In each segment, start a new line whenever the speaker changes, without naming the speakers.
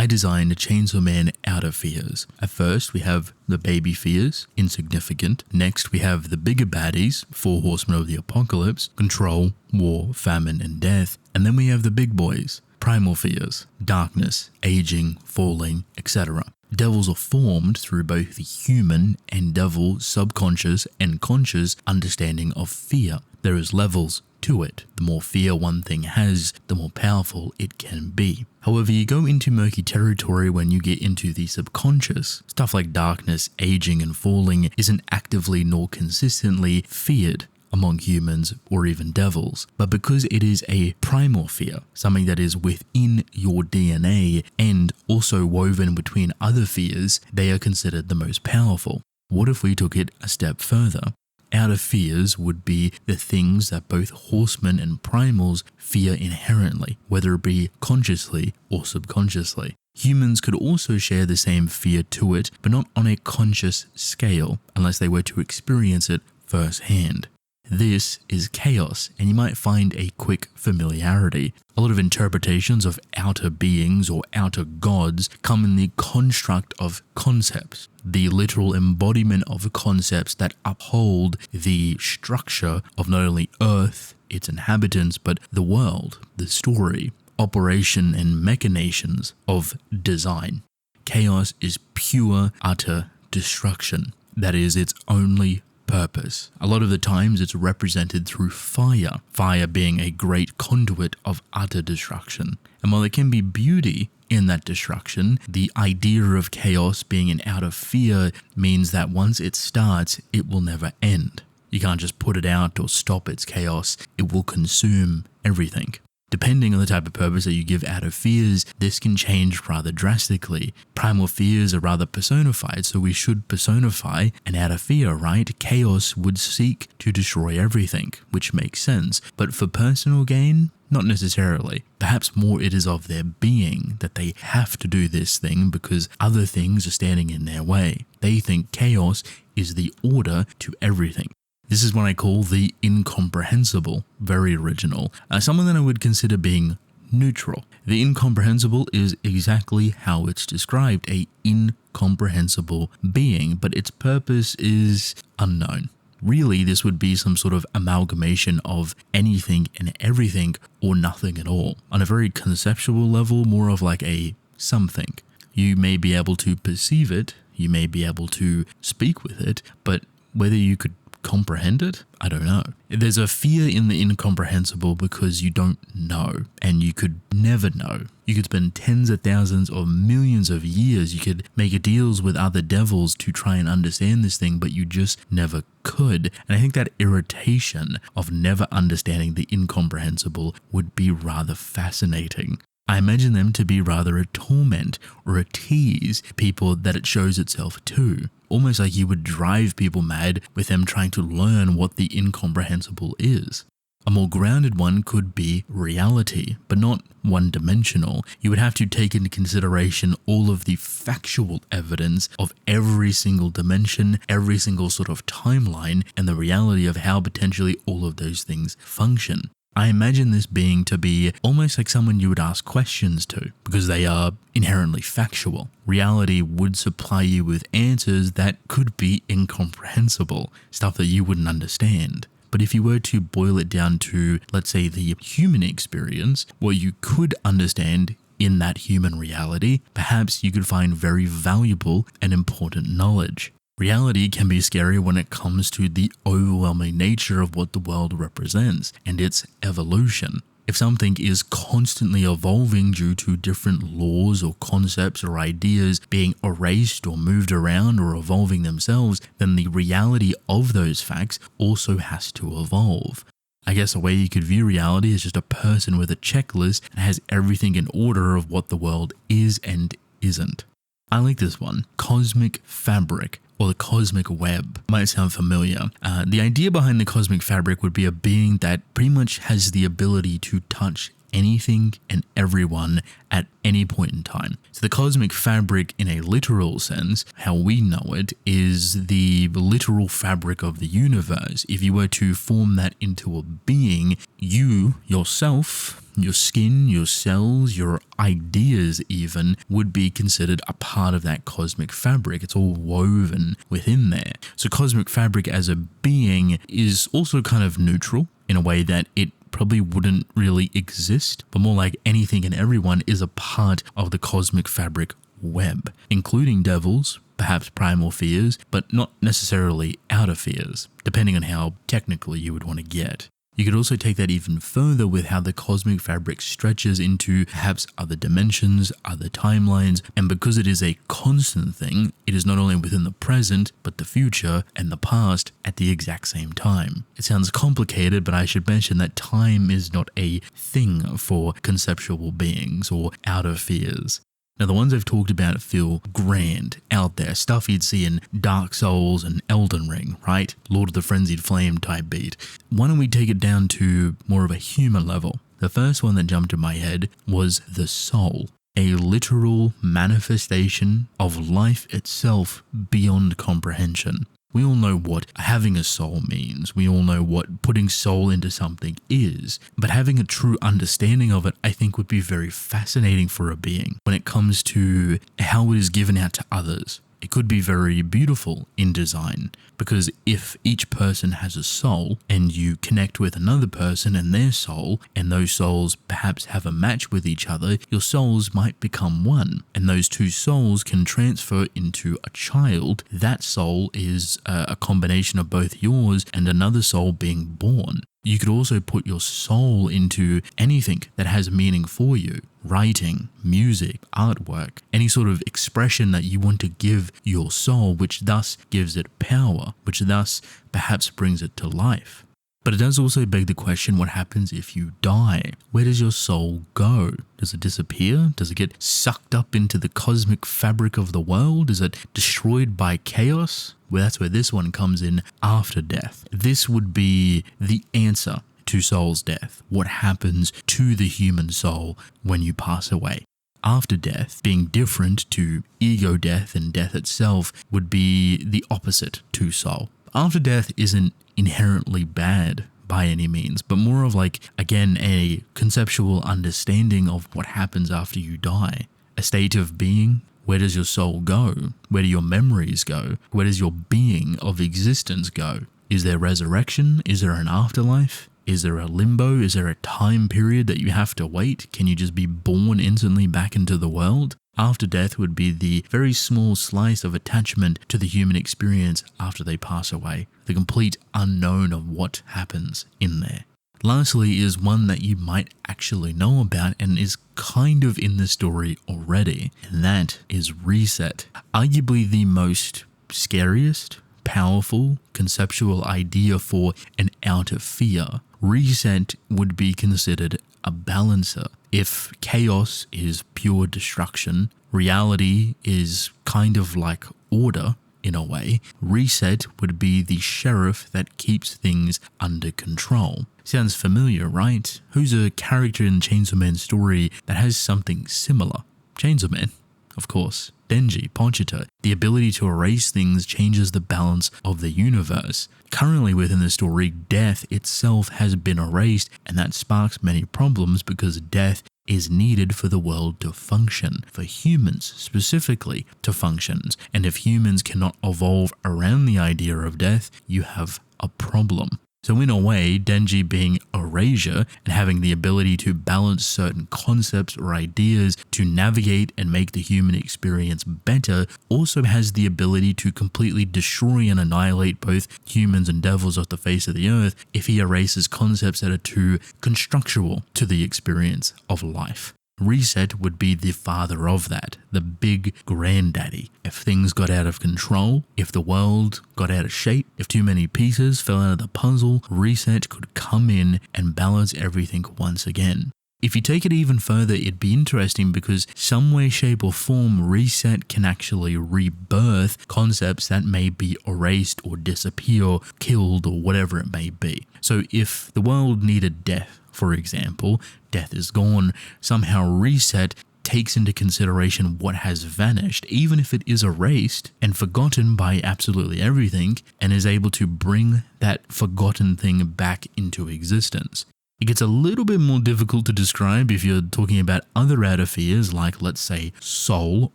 I designed Chainsaw Man out of fears. At first, we have the baby fears, insignificant. Next, we have the bigger baddies, 4 horsemen of the apocalypse, control, war, famine, and death. And then we have the big boys, primal fears, darkness, aging, falling, etc. Devils are formed through both the human and devil subconscious and conscious understanding of fear. There is levels to it. The more fear one thing has, the more powerful it can be. However, you go into murky territory when you get into the subconscious. Stuff like darkness, aging, and falling isn't actively nor consistently feared among humans or even devils, but because it is a primal fear, something that is within your DNA and also woven between other fears, they are considered the most powerful. What if we took it a step further? Out of fears would be the things that both horsemen and primals fear inherently, whether it be consciously or subconsciously. Humans could also share the same fear to it, but not on a conscious scale, unless they were to experience it firsthand. This is chaos, and you might find a quick familiarity. A lot of interpretations of outer beings or outer gods come in the construct of concepts, the literal embodiment of concepts that uphold the structure of not only Earth, its inhabitants, but the world, the story, operation, and machinations of design. Chaos is pure, utter destruction. That is its only purpose. A lot of the times it's represented through fire being a great conduit of utter destruction. And while there can be beauty in that destruction, the idea of chaos being an out of fear means that once it starts, it will never end. You can't just put it out or stop its chaos. It will consume everything. Depending on the type of purpose that you give out of fears, this can change rather drastically. Primal fears are rather personified, so we should personify an out of fear, right? Chaos would seek to destroy everything, which makes sense. But for personal gain, not necessarily. Perhaps more it is of their being that they have to do this thing because other things are standing in their way. They think chaos is the order to everything. This is what I call the incomprehensible, very original, someone that I would consider being neutral. The incomprehensible is exactly how it's described, a incomprehensible being, but its purpose is unknown. Really, this would be some sort of amalgamation of anything and everything or nothing at all. On a very conceptual level, more of like a something. You may be able to perceive it, you may be able to speak with it, but whether you could comprehend it? I don't know. There's a fear in the incomprehensible because you don't know, and you could never know. You could spend tens of thousands or millions of years, you could make deals with other devils to try and understand this thing, but you just never could. And I think that irritation of never understanding the incomprehensible would be rather fascinating. I imagine them to be rather a torment or a tease people that it shows itself to. Almost like you would drive people mad with them trying to learn what the incomprehensible is. A more grounded one could be reality, but not one-dimensional. You would have to take into consideration all of the factual evidence of every single dimension, every single sort of timeline, and the reality of how potentially all of those things function. I imagine this being to be almost like someone you would ask questions to, because they are inherently factual. Reality would supply you with answers that could be incomprehensible, stuff that you wouldn't understand. But if you were to boil it down to, let's say, the human experience, what you could understand in that human reality, perhaps you could find very valuable and important knowledge. Reality can be scary when it comes to the overwhelming nature of what the world represents and its evolution. If something is constantly evolving due to different laws or concepts or ideas being erased or moved around or evolving themselves, then the reality of those facts also has to evolve. I guess a way you could view reality is just a person with a checklist and has everything in order of what the world is and isn't. I like this one, cosmic fabric, or the cosmic web. Might sound familiar. The idea behind the cosmic fabric would be a being that pretty much has the ability to touch anything and everyone at any point in time. So the cosmic fabric, in a literal sense, how we know it, is the literal fabric of the universe. If you were to form that into a being, you yourself, your skin, your cells, your ideas even, would be considered a part of that cosmic fabric. It's all woven within there. So cosmic fabric as a being is also kind of neutral in a way that it probably wouldn't really exist, but more like anything and everyone is a part of the cosmic fabric web, including devils, perhaps primal fears, but not necessarily outer fears, depending on how technically you would want to get. You could also take that even further with how the cosmic fabric stretches into perhaps other dimensions, other timelines, and because it is a constant thing, it is not only within the present, but the future and the past at the exact same time. It sounds complicated, but I should mention that time is not a thing for conceptual beings or outer fears. Now, the ones I've talked about feel grand, out there, stuff you'd see in Dark Souls and Elden Ring, right? Lord of the Frenzied Flame type beat. Why don't we take it down to more of a human level? The first one that jumped in my head was the soul, a literal manifestation of life itself beyond comprehension. We all know what having a soul means. We all know what putting soul into something is. But having a true understanding of it, I think, would be very fascinating for a being when it comes to how it is given out to others. It could be very beautiful in design, because if each person has a soul and you connect with another person and their soul, and those souls perhaps have a match with each other, your souls might become one, and those two souls can transfer into a child. That soul is a combination of both yours and another soul being born. You could also put your soul into anything that has meaning for you. Writing, music, artwork, any sort of expression that you want to give your soul, which thus gives it power, which thus perhaps brings it to life. But it does also beg the question, what happens if you die? Where does your soul go? Does it disappear? Does it get sucked up into the cosmic fabric of the world? Is it destroyed by chaos? Well, that's where this one comes in, after death. This would be the answer to soul's death. What happens to the human soul when you pass away? After death, being different to ego death and death itself, would be the opposite to soul. After death isn't inherently bad by any means, but more of like, again, a conceptual understanding of what happens after you die. A state of being. Where does your soul go? Where do your memories go? Where does your being of existence go? Is there resurrection? Is there an afterlife? Is there a limbo? Is there a time period that you have to wait? Can you just be born instantly back into the world? After death would be the very small slice of attachment to the human experience after they pass away, the complete unknown of what happens in there. Lastly is one that you might actually know about and is kind of in the story already, and that is reset. Arguably the most scariest, powerful, conceptual idea for an outer fear. Reset would be considered a balancer. If chaos is pure destruction, reality is kind of like order in a way, reset would be the sheriff that keeps things under control. Sounds familiar, right? Who's a character in Chainsaw Man's story that has something similar? Chainsaw Man, of course. Denji, Ponchito. The ability to erase things changes the balance of the universe. Currently within the story, death itself has been erased, and that sparks many problems because death is needed for the world to function, for humans specifically to function. And if humans cannot evolve around the idea of death, you have a problem. So in a way, Denji being erasure and having the ability to balance certain concepts or ideas to navigate and make the human experience better also has the ability to completely destroy and annihilate both humans and devils off the face of the earth if he erases concepts that are too constructual to the experience of life. Reset would be the father of that, the big granddaddy. If things got out of control, if the world got out of shape, if too many pieces fell out of the puzzle, Reset could come in and balance everything once again. If you take it even further, it'd be interesting because some way, shape or form, Reset can actually rebirth concepts that may be erased or disappear, killed or whatever it may be. So if the world needed death for example, death is gone, somehow reset takes into consideration what has vanished, even if it is erased and forgotten by absolutely everything, and is able to bring that forgotten thing back into existence. It gets a little bit more difficult to describe if you're talking about other outer fears like, let's say, soul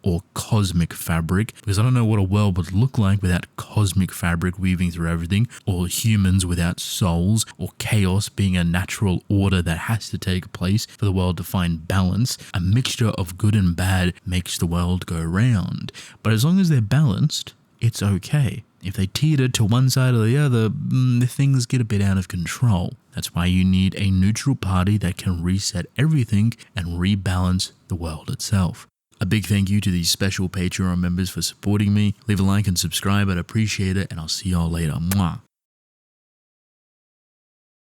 or cosmic fabric, because I don't know what a world would look like without cosmic fabric weaving through everything, or humans without souls, or chaos being a natural order that has to take place for the world to find balance. A mixture of good and bad makes the world go round. But as long as they're balanced, it's okay. If they teeter to one side or the other, things get a bit out of control. That's why you need a neutral party that can reset everything and rebalance the world itself. A big thank you to these special Patreon members for supporting me. Leave a like and subscribe, I'd appreciate it, and I'll see y'all later. Mwah.